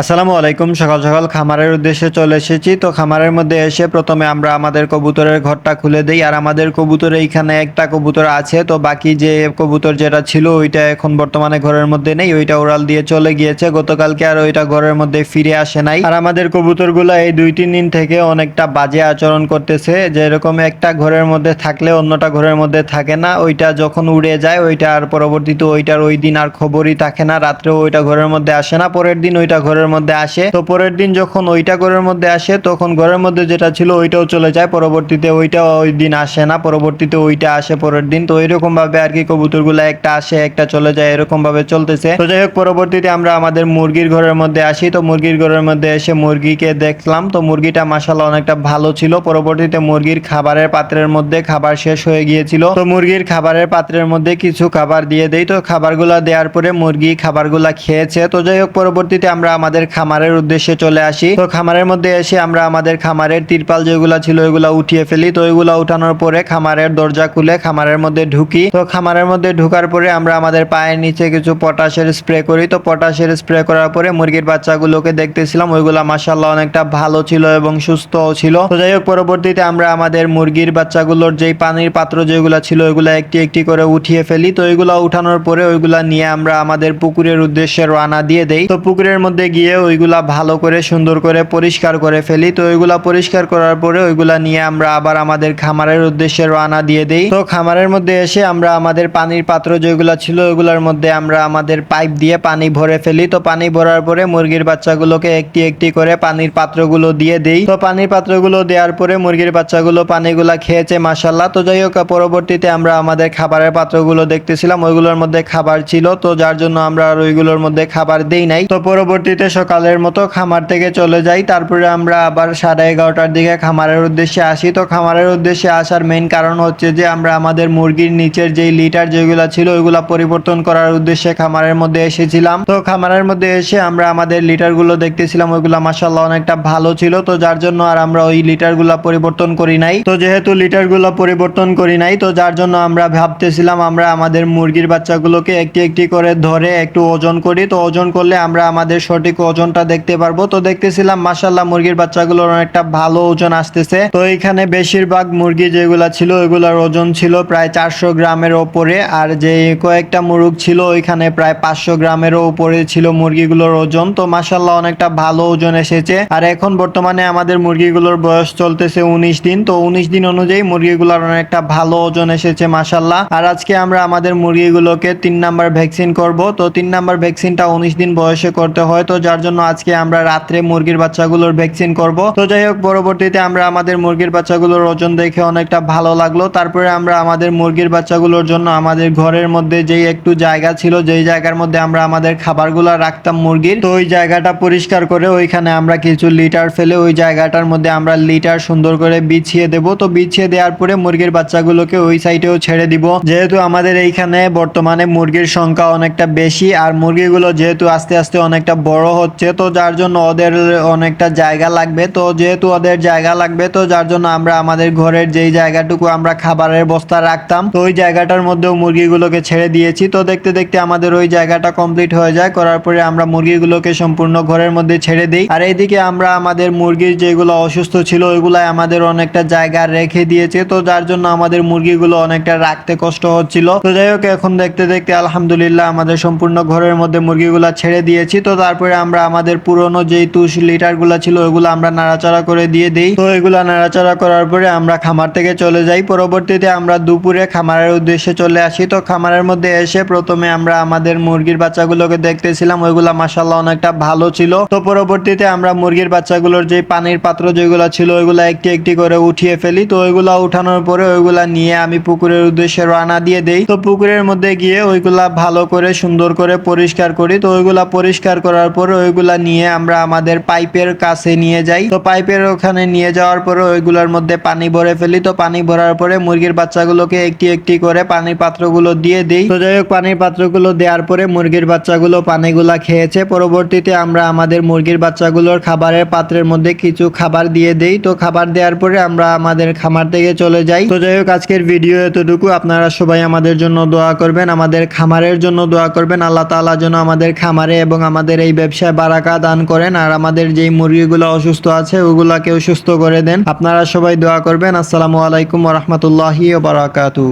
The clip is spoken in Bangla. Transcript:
আসসালামু আলাইকুম। সকাল সকাল খামারের উদ্দেশ্যে চলে এসেছি। তো খামারের মধ্যে এসে প্রথমে আমরা আমাদের কবুতরের ঘরটা খুলে দেই। আর আমাদের কবুতর এইখানে একটা কবুতর আছে, তো বাকি যে কবুতর যেটা ছিল ওইটা এখন বর্তমানে ঘরের মধ্যে নেই, ওইটা উড়াল দিয়ে চলে গিয়েছে গতকালকে, আর ওইটা ঘরের মধ্যে ফিরে আসে নাই। আর আমাদের কবুতরগুলো এই 2-3 দিন থেকে অনেকটা বাজে আচরণ করতেছে, যেরকম একটা ঘরের মধ্যে থাকলে অন্যটা ঘরের মধ্যে থাকে না, ওইটা যখন উড়ে যায় ওইটা আর পরবর্তীতে ওইটার ওই দিন আর খবরই থাকে না, রাত্রেও ওইটা ঘরের মধ্যে আসে না, পরের দিন ওইটা ঘরের মধ্যে আসে। তো পরের দিন যখন ওইটা ঘরের মধ্যে আসে তখন ঘরের মধ্যে যেটা ছিল ওইটাও চলে যায়, পরবর্তীতে ওইটা ওই দিন আসে না, পরবর্তীতে ওইটা আসে পরের দিন। তো এরকম ভাবে আর কি কবুতরগুলো একটা আসে একটা চলে যায়, এরকম ভাবে চলতেছে। তো যাই হোক, পরবর্তীতে আমরা আমাদের মুরগির ঘরের মধ্যে আসি। তো মুরগির ঘরের মধ্যে এসে মুরগিকে দেখলাম, তো মুরগিটা মাশাআল্লাহ অনেকটা ভালো ছিল। পরবর্তীতে মুরগির খাবারের পাত্রের মধ্যে খাবার শেষ হয়ে গিয়েছিল, তো মুরগির খাবারের পাত্রের মধ্যে কিছু খাবার দিয়ে দেই। তো খাবারগুলা দেওয়ার পরে মুরগি খাবারগুলা খেয়েছে। তো যাই হোক, পরবর্তীতে আমরা আমাদের খামারের উদ্দেশ্যে চলে আসি। তো খামারের মধ্যে এসে আমরা আমাদের খামারের তিরপাল যেগুলা ছিল ওইগুলা উঠিয়ে ফেলি। তো ওইগুলা উঠানোর পরে খামারের দরজা খুলে খামারের মধ্যে ঢুকি। তো খামারের মধ্যে ঢুকার পরে আমরা আমাদের পায়ের নিচে কিছু পটাশের স্প্রে করি। তো পটাশের স্প্রে করার পরে মুরগির বাচ্চাগুলোকে দেখতেছিলাম, ওইগুলা মাশাআল্লাহ অনেকটা ভালো ছিল এবং সুস্থও ছিল। তো যাই হোক, পরবর্তীতে আমরা আমাদের মুরগির বাচ্চাগুলোর যেই পানির পাত্র যেগুলা ছিল ওইগুলা একটি একটি করে উঠিয়ে ফেলি। তো ওইগুলা উঠানোর পরে ওইগুলা নিয়ে আমরা আমাদের পুকুরের উদ্দেশ্যে রওনা দিয়ে দেই। তো পুকুরের মধ্যে গিয়ে ওইগুলা ভালো করে সুন্দর করে পরিষ্কার করে ফেলি। তো ওইগুলা পরিষ্কার করার পরে ওইগুলা নিয়ে আমরা আবার আমাদের খামারের উদ্দেশ্যে রওনা দিয়ে দেই। তো খামারের মধ্যে এসে আমরা আমাদের পানির পাত্র যেগুলা ছিল ওইগুলোর মধ্যে আমরা আমাদের পাইপ দিয়ে পানি ভরে ফেলি। তো পানি ভরার পরে মুরগির বাচ্চাগুলোকে একটি একটি করে পানির পাত্রগুলো দিয়ে দেই। তো পানির পাত্রগুলো দেওয়ার পরে মুরগির বাচ্চাগুলো পানিগুলা খেয়েছে মাশাআল্লাহ। তো যাই হোক, পরবর্তীতে আমরা আমাদের খাবারের পাত্রগুলো দেখতেছিলাম, ওইগুলোর মধ্যে খাবার ছিল, তো যার জন্য আমরা আর ওইগুলোর মধ্যে খাবার দেই নাই। তো পরবর্তীতে সকালের মতো খামার থেকে চলে যাই। তারপরে আমরা আবার 11:30টার দিকে খামারের উদ্দেশ্যে আসি। তো খামারের উদ্দেশ্যে আসার মেইন কারণ হচ্ছে যে আমরা আমাদের মুরগির নিচের যেই লিটার যেগুলা ছিল ওইগুলা পরিবর্তন করার উদ্দেশ্যে খামারের মধ্যে এসেছিলাম। তো খামারের মধ্যে এসে আমরা আমাদের লিটারগুলো দেখতেছিলাম, ওইগুলা মাশাআল্লাহ অনেকটা ভালো ছিল, তো যার জন্য আর আমরা ওই লিটারগুলা পরিবর্তন করি নাই। তো যেহেতু লিটারগুলো পরিবর্তন করি নাই, তো যার জন্য আমরা ভাবতেছিলাম আমরা আমাদের মুরগির বাচ্চাগুলোকে একটি একটি করে ধরে একটু ওজন করি। তো ওজন করলে আমরা আমাদের সঠিক ওজনটা দেখতে পারবো। তো দেখতেছিলাম মাশাআল্লাহ মুরগির বাচ্চাগুলোর অনেকটা ভালো ওজন আসতেছে। তো এখানে বেশিরভাগ মুরগি যেগুলা ছিল ওইগুলার ওজন ছিল প্রায় 400 গ্রামের ওপরে, আর যে কয়েকটা মুরগ ছিল ওইখানে প্রায় 500 গ্রামেরও উপরে ছিল মুরগিগুলোর ওজন। তো মাশাআল্লাহ অনেকটা ভালো ওজন এসেছে। আর এখন বর্তমানে আমাদের মুরগিগুলোর বয়স চলতেছে 19 দিন। তো 19 দিন অনুযায়ী মুরগিগুলোর অনেকটা ভালো ওজন এসেছে মাশাআল্লাহ। আর আজকে আমরা আমাদের মুরগিগুলোকে 3 নাম্বার ভ্যাকসিন করব। তো 3 নাম্বার ভ্যাকসিনটা 19 দিন বয়সে করতে হয়, তো যার জন্য আজকে আমরা রাত্রে মুরগির বাচ্চাগুলোর ভ্যাকসিন করব। তো যাই হোক, পরবর্তীতে আমরা আমাদের মুরগির বাচ্চাগুলোর ওজন দেখে অনেকটা ভালো লাগলো। তারপরে আমরা আমাদের মুরগির বাচ্চাগুলোর জন্য আমাদের ঘরের মধ্যে যেই একটু জায়গা ছিল, যেই জায়গার মধ্যে আমরা আমাদের খাবারগুলো রাখতাম মুরগির, তো ওই জায়গাটা পরিষ্কার করে ওইখানে আমরা কিছু লিটার ফেলে ওই জায়গাটার মধ্যে আমরা লিটার সুন্দর করে বিছিয়ে দেব। তো বিছিয়ে দেওয়ার পরে মুরগির বাচ্চাগুলোকে ওই সাইডেও ছেড়ে দিব, যেহেতু আমাদের এইখানে বর্তমানে মুরগির সংখ্যা অনেকটা বেশি, আর মুরগিগুলো যেহেতু আস্তে আস্তে অনেকটা বড় হচ্ছে, তো যার জন্য ওদের অনেকটা জায়গা লাগবে। তো যেহেতু ওদের জায়গা লাগবে, তো যার জন্য আমরা আমাদের ঘরের যেই জায়গাটুকু আমরা খাবারের বস্তা রাখতাম, তো ওই জায়গাটার মধ্যেও মুরগিগুলোকে ছেড়ে দিয়েছি। তো দেখতে দেখতে আমাদের ওই জায়গাটা কমপ্লিট হয়ে যায়, করার পরে আমরা মুরগিগুলোকে সম্পূর্ণ ঘরের মধ্যে ছেড়ে দিই। আর এইদিকে আমরা আমাদের মুরগির যেগুলো অসুস্থ ছিল ওইগুলাই আমাদের অনেকটা জায়গা রেখে দিয়েছে, তো যার জন্য আমাদের মুরগিগুলো অনেকটা রাখতে কষ্ট হচ্ছিল। তো যাই হোক, এখন দেখতে দেখতে আলহামদুলিল্লাহ আমাদের সম্পূর্ণ ঘরের মধ্যে মুরগিগুলা ছেড়ে দিয়েছি। তো তারপরে আমরা আমাদের পুরনো যেই তুষ লিটারগুলা ছিল ওইগুলো আমরা নাড়াচাড়া করে দিয়ে দিই। তো এগুলা নাড়াচাড়া করার পরে আমরা খামার থেকে চলে যাই। পরবর্তীতে আমরা দুপুরে খামারের উদ্দেশ্যে চলে আসি। তো খামারের মধ্যে এসে প্রথমে আমরা আমাদের মুরগির বাচ্চাগুলোকে দেখতেছিলাম, ওইগুলা মাশাআল্লাহ অনেকটা ভালো ছিল। তো পরবর্তীতে আমরা মুরগির বাচ্চাগুলোর যে পানির পাত্র যেগুলো ছিল ওইগুলা একটি একটি করে উঠিয়ে ফেলি। তো ওইগুলা উঠানোর পরে ওইগুলা নিয়ে আমি পুকুরের উদ্দেশ্যে রওনা দিয়ে দেই। তো পুকুরের মধ্যে গিয়ে ওইগুলা ভালো করে সুন্দর করে পরিষ্কার করি। তো ওইগুলা পরিষ্কার করার পরে ওইগুলা নিয়ে আমরা আমাদের পাইপের কাছে নিয়ে যাই। তো পাইপের ওখানে নিয়ে যাওয়ার পরে ওইগুলোর মধ্যে পানি ভরে ফেলি। তো পানি ভরার পরে মুরগির বাচ্চাগুলোকে একটি একটি করে পানির পাত্রগুলো দিয়ে দিই। তো যাই হোক, পানির পাত্রগুলো দেওয়ার পরে মুরগির বাচ্চাগুলো পানিগুলা খেয়েছে। পরবর্তীতে আমরা আমাদের মুরগির বাচ্চাগুলোর খাবারের পাত্রের মধ্যে কিছু খাবার দিয়ে দেই। তো খাবার দেওয়ার পরে আমরা আমাদের খামার থেকে চলে যাই। তো যাই হোক, আজকের ভিডিও এতটুকু। আপনারা সবাই আমাদের জন্য দোয়া করবেন, আমাদের খামারের জন্য দোয়া করবেন। আল্লাহ তাআলা যেন আমাদের খামারে এবং আমাদের এই ব্যবসা ব্যবসায় বারাকা দান করেন আর আমাদের যেই মুরগিগুলো অসুস্থ আছে ওগুলাকেও সুস্থ করে দেন। আপনারা সবাই দোয়া করবেন। আসসালামু আলাইকুম ওয়া রাহমাতুল্লাহি ওয়া বারাকাতুহু।